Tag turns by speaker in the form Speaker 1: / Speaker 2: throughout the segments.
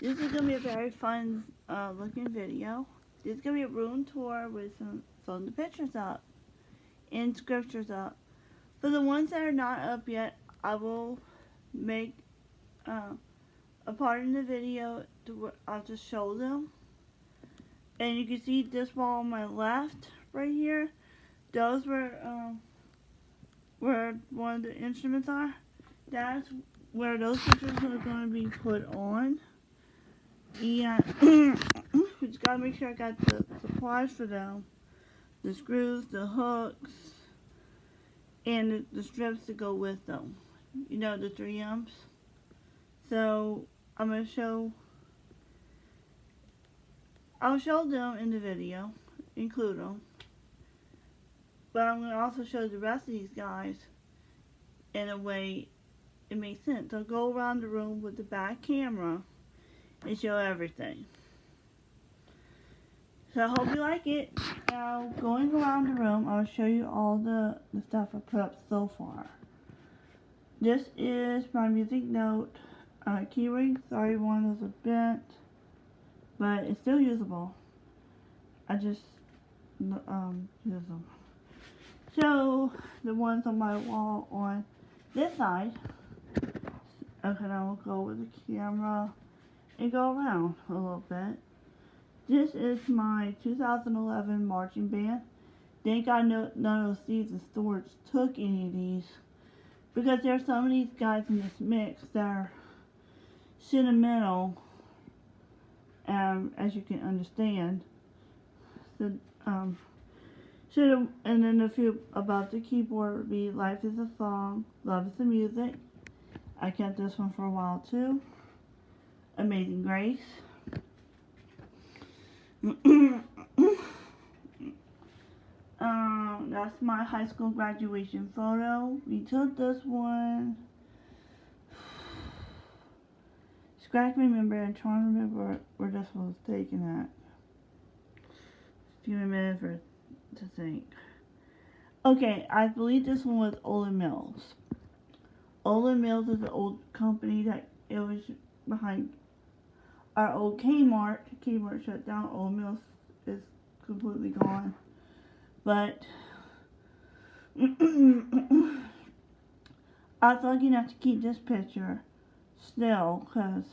Speaker 1: This is going to be a very fun looking video. This is going to be a room tour with some of the pictures up and scriptures up. For the ones that are not up yet, I will make a part in the video to where I'll just show them. And you can see this wall on my left right here. Those where one of the instruments are. That's where those pictures are going to be put on. And we just gotta make sure I got the supplies for them. The screws, the hooks, and the strips to go with them. You know, the 3Ms. So I'm gonna I'll show them in the video, include them. But I'm gonna also show the rest of these guys in a way it makes sense. I'll go around the room with the back camera and show everything. So I hope you like it. Now, going around the room, I'll show you all the stuff I put up so far. This is my music note keyring. Sorry, one is a bent, but it's still usable. I just use them. So, the ones on my wall on this side. Okay, now we'll go with the camera and go around a little bit. This is my 2011 marching band. Thank God none of Steve's and Storage took any of these, because there are some of these guys in this mix that are sentimental, as you can understand. So, and then a few about the keyboard would be Life is a Song, Love is the Music. I kept this one for a while too. Amazing Grace. That's my high school graduation photo. We took this one. Scratch me remember and trying to remember where this one was taken at. Give me a minute to think. Okay, I believe this one was Olin Mills. Olin Mills is an old company that it was behind our old Kmart. Kmart shut down. Olin Mills is completely gone. But I was lucky enough to keep this picture still, because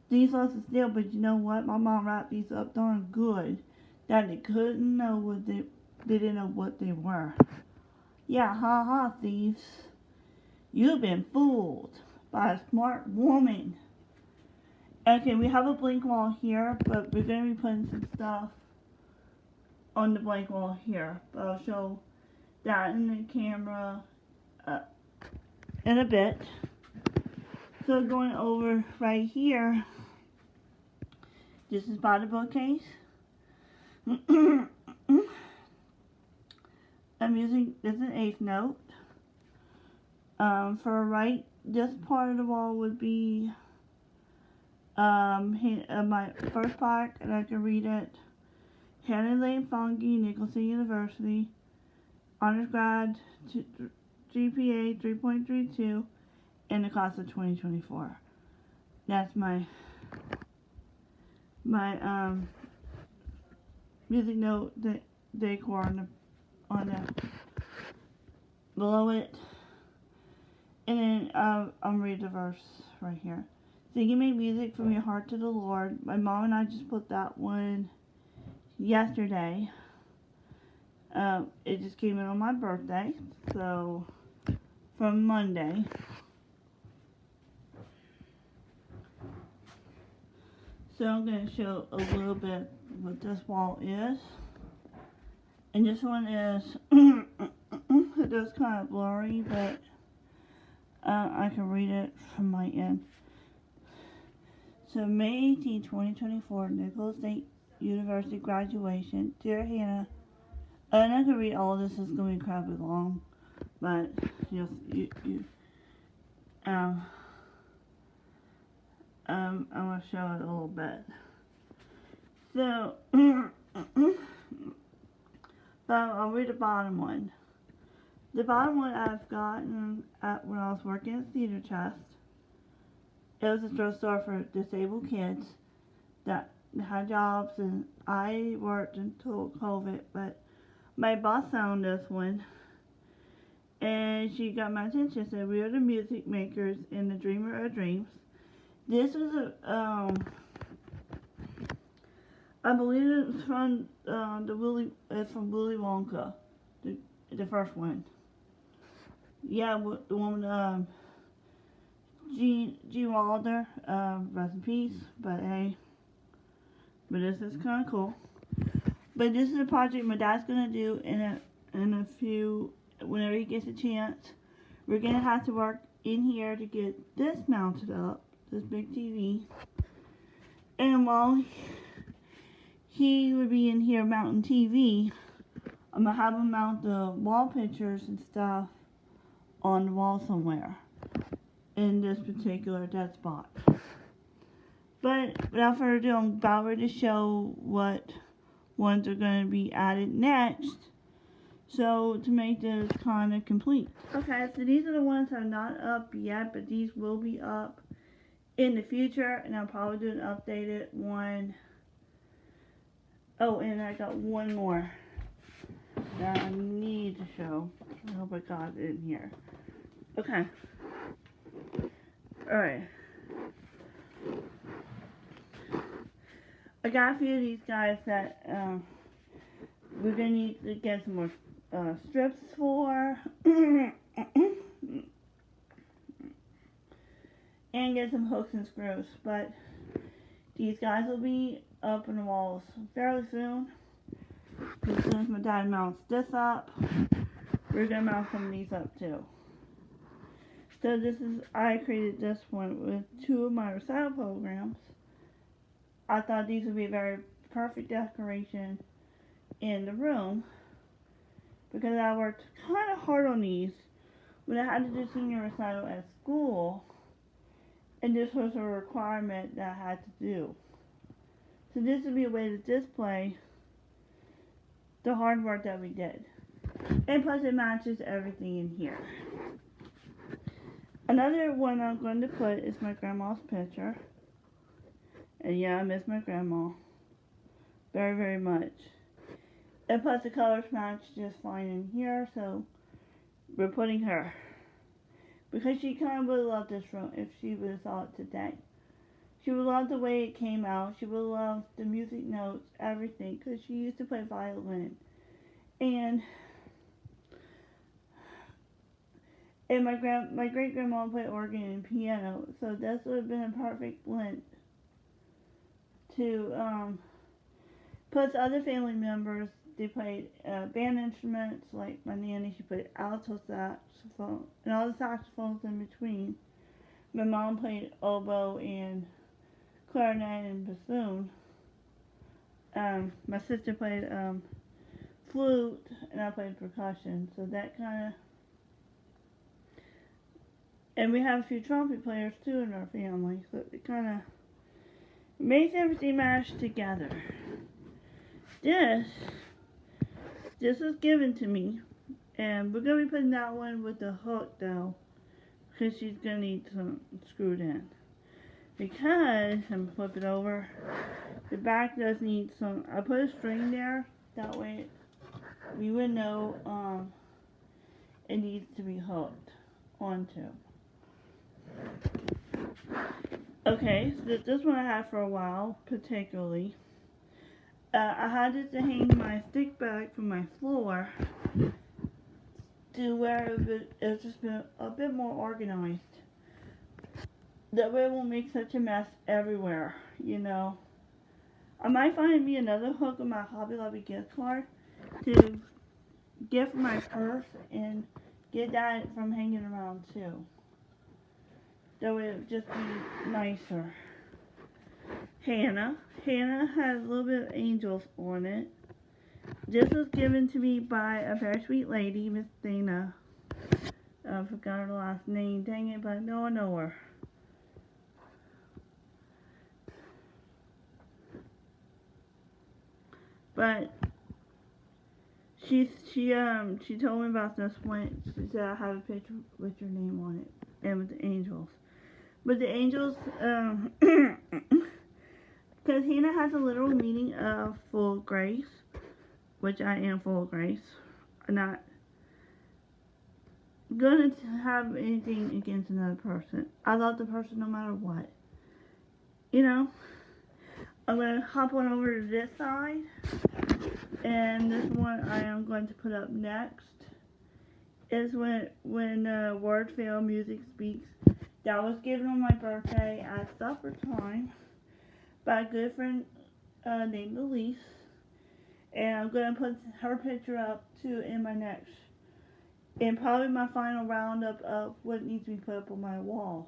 Speaker 1: these lots of still, but you know what? My mom wrapped these up darn good that they couldn't know what they didn't know what they were. Yeah, ha ha, thieves. You've been fooled by a smart woman. Okay, we have a blank wall here, but we're going to be putting some stuff on the blank wall here. But I'll show that in the camera in a bit. So going over right here, this is by the bookcase. I'm using this is an eighth note. For right, this part of the wall would be my first part, and I can read it. Hannah Lane Fongy, Nicholson University, honors grad, GPA 3.32, in the class of 2024. That's my music note decor on the below it, and then I'm read the verse right here. Singing make music from your heart to the Lord. My mom and I just put that one yesterday. It just came in on my birthday, so from Monday. So I'm going to show a little bit what this wall is. And this one is, it is kind of blurry, but I can read it from my end. So May 18, 2024, Nicholls State University graduation. Dear Hannah, and I can read all of this, it's going to be incredibly long, but I'm going to show it a little bit. So, but I'll read the bottom one. The bottom one I've gotten when I was working at Cedar Chest. It was a thrift store for disabled kids that had jobs, and I worked until COVID, but my boss found this one, and she got my attention. Said we are the music makers in the Dreamer of Dreams. This was I believe it's from it's from Willy Wonka, the first one. Yeah, the one with Gene Wilder, rest in peace. But hey, but this is kind of cool. But this is a project my dad's gonna do in a few, whenever he gets a chance. We're gonna have to work in here to get this mounted up, this big TV. And while he would be in here mounting TV, I'm gonna have him mount the wall pictures and stuff on the wall somewhere in this particular dead spot. But without further ado, I'm about ready to show what ones are going to be added next, so to make this kind of complete. Okay, so these are the ones that are not up yet, but these will be up in the future, and I'll probably do an updated one. Oh, and I got one more that I need to show. I hope I got it in here. Okay. Alright. I got a few of these guys that we're going to need to get some more strips for. And get some hooks and screws. But these guys will be up on the walls fairly soon. As soon as my dad mounts this up, we're going to mount some of these up too. So I created this one with two of my recital programs. I thought these would be a very perfect decoration in the room, because I worked kind of hard on these when I had to do senior recital at school, and this was a requirement that I had to do. So this would be a way to display the hard work that we did. And plus it matches everything in here. Another one I'm going to put is my grandma's picture. And yeah, I miss my grandma very, very much. And plus the colors match just fine in here, so we're putting her. Because she kind of would love this room if she would have saw it today. She would love the way it came out. She would love the music notes, everything, because she used to play violin. And my great grandma played organ and piano, so this would have been a perfect blend to plus other family members. They played band instruments, like my nanny, she played alto saxophone and all the saxophones in between. My mom played oboe and clarinet and bassoon. My sister played flute, and I played percussion, so that kind of. And we have a few trumpet players too in our family, so it kind of makes everything mash together. This was given to me, and we're going to be putting that one with the hook though, because she's going to need some screwed in. Because, I'm going to flip it over, the back does need some, I put a string there, that way we would know it needs to be hooked onto. Okay, so this one I had for a while, particularly. I had it to hang my stick back from my floor to where it's just been a bit more organized. That way it won't make such a mess everywhere, you know. I might find me another hook on my Hobby Lobby gift card to gift my purse and get that from hanging around too. That way it would just be nicer. Hannah has a little bit of angels on it. This was given to me by a very sweet lady, Miss Dana. I forgot her last name, dang it, but I know her. But she told me about this one. She said I have a picture with your name on it and with the angels. But the angels, because Hannah has a literal meaning of full of grace, which I am full of grace. I'm not gonna have anything against another person. I love the person no matter what. You know, I'm gonna hop on over to this side, and this one I am going to put up next is when word fail, music speaks. That was given on my birthday at supper time by a good friend named Elise, and I'm gonna put her picture up too in my next, and probably my final roundup of what needs to be put up on my wall.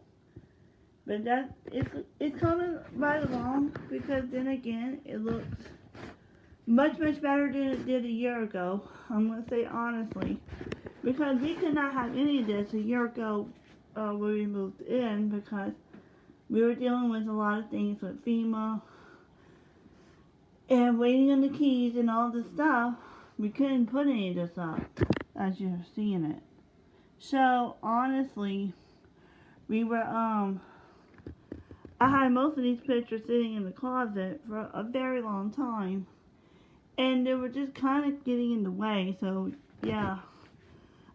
Speaker 1: But that it's coming right along, because then again it looks much better than it did a year ago. I'm gonna say honestly, because we could not have any of this a year ago when we moved in, because we were dealing with a lot of things with FEMA and waiting on the keys and all this stuff. We couldn't put any of this up as you're seeing it. So honestly, we were I had most of these pictures sitting in the closet for a very long time, and they were just kind of getting in the way. So yeah,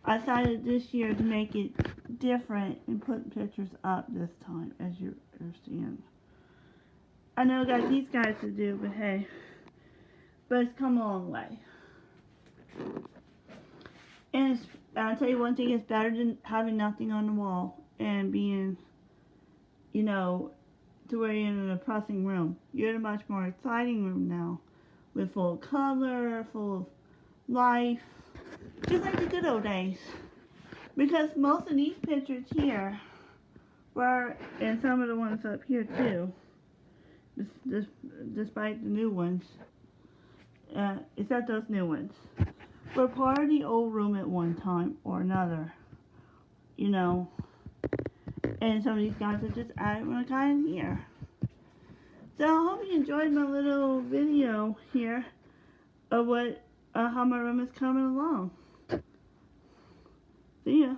Speaker 1: I decided this year to make it different and put pictures up this time, as you're seeing. I know I got these guys to do, but hey, but it's come a long way. And I'll tell you one thing, it's better than having nothing on the wall and being, you know, to where you're in a depressing room. You're in a much more exciting room now, with full of color, full of life, just like the good old days. Because most of these pictures here were, and some of the ones up here too, despite the new ones, except those new ones, were part of the old room at one time or another, you know. And some of these guys are just added when I got in here. So I hope you enjoyed my little video here of how my room is coming along. See ya.